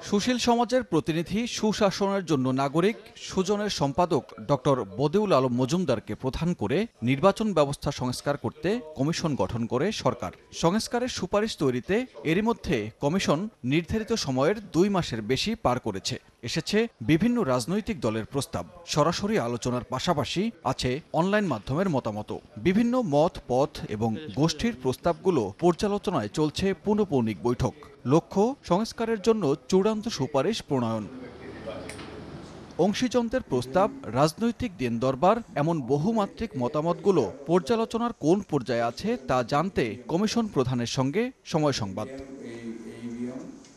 সুশীল সমাজের প্রতিনিধি, সুশাসনের জন্য নাগরিক, সুজনের সম্পাদক ডক্টর বদিউল আলম মজুমদারকে প্রধান করে নির্বাচন ব্যবস্থা সংস্কার করতে কমিশন গঠন করে সরকার। সংস্কারের সুপারিশ তৈরিতে এরই মধ্যে কমিশন নির্ধারিত সময়ের 2 মাসের বেশি পার করেছে। এসেছে বিভিন্ন রাজনৈতিক দলের প্রস্তাব। সরাসরি আলোচনার পাশাপাশি আছে অনলাইন মাধ্যমের মতামত। বিভিন্ন মত, পথ এবং গোষ্ঠীর প্রস্তাবগুলো পর্যালোচনায় চলছে পুনঃপৌনিক বৈঠক। লক্ষ্য সংস্কারের জন্য চূড়ান্ত সুপারিশ প্রণয়ন। অংশীজনদের প্রস্তাব, রাজনৈতিক দিনদরবার, এমন বহুমাত্রিক মতামতগুলো পর্যালোচনার কোন পর্যায়ে আছে তা জানতে কমিশন প্রধানের সঙ্গে সময় সংবাদ।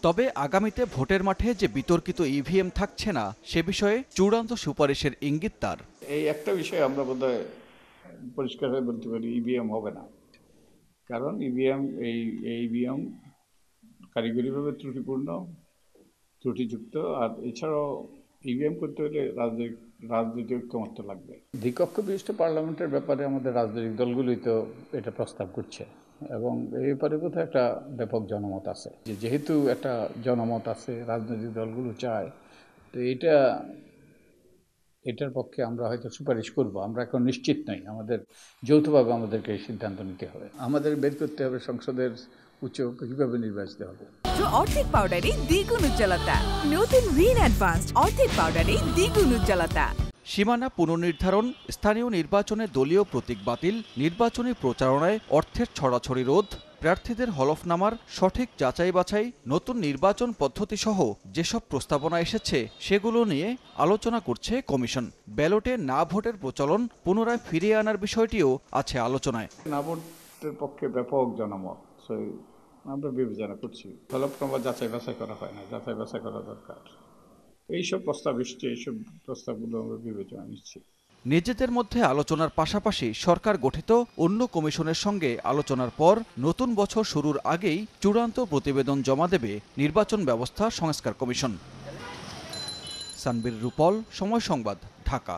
তবে আগামীতে ভোটের মাঠে যে বিতর্কিত ইভিএম থাকছে না, সে বিষয়ে চূড়ান্ত সুপারিশের ইঙ্গিত তার। এই একটা বিষয় আমরা বোধহয় পরিষ্কারভাবে বলতে পারি, ইভিএম হবে না। কারণ ইভিএম কারিগরিভাবে ত্রুটিপূর্ণ, ত্রুটিযুক্ত। আর এছাড়াও ইভিএম করতে হলে রাজনৈতিক ঐক্যমত্য লাগবে। দ্বিকক্ষ বিশিষ্ট পার্লামেন্টের ব্যাপারে আমাদের রাজনৈতিক দলগুলোই তো এটা প্রস্তাব করছে, এবং এই ব্যাপারে বোধহয় একটা ব্যাপক জনমত আছে। যেহেতু একটা জনমত আছে, রাজনৈতিক দলগুলো চায়, তো এটার পক্ষে আমরা হয়তো সুপারিশ করব। আমরা এখন নিশ্চিত নই, আমাদের যৌথভাবে আমাদেরকে এই সিদ্ধান্ত নিতে হবে। আমাদের বের করতে হবে সংসদের উচ্চ কিভাবে নির্বাচিত হবে। অর্ধেক পাউডারে দ্বিগুণ উজ্জ্বলতা, নতুন রিন অ্যাডভান্সড অর্ধেক পাউডারে দ্বিগুণ উজ্জ্বলতা। সীমানা পুনর্নির্ধারণ, স্থানীয় নির্বাচনে দলীয় প্রতীক বাতিল, নির্বাচনী প্রচারণায় অর্থের ছড়াছড়ি রোধ, প্রার্থীদের হলফনামার সঠিক যাচাই বাছাই, নতুন নির্বাচন পদ্ধতি সহ যেসব প্রস্তাবনা এসেছে সেগুলো নিয়ে আলোচনা করছে কমিশন। ব্যালটে না ভোটের প্রচলন পুনরায় ফিরিয়ে আনার বিষয়টিও আছে আলোচনায়। না ভোটের পক্ষে ব্যাপক জনমত, আমরা বিবেচনা করছি। হলফনামা যাচাই বাছাই করা হয় না, যাচাই বাছাই করা দরকার। এইসব প্রস্তাব এসছে, এইসব প্রস্তাবগুলো আমরা বিবেচনা নিচ্ছি। নিজেদের মধ্যে আলোচনার পাশাপাশি সরকার গঠিত অন্য কমিশনের সঙ্গে আলোচনার পর নতুন বছর শুরুর আগেই চূড়ান্ত প্রতিবেদন জমা দেবে নির্বাচন ব্যবস্থা সংস্কার কমিশন। সানবীর রূপল, সময় সংবাদ, ঢাকা।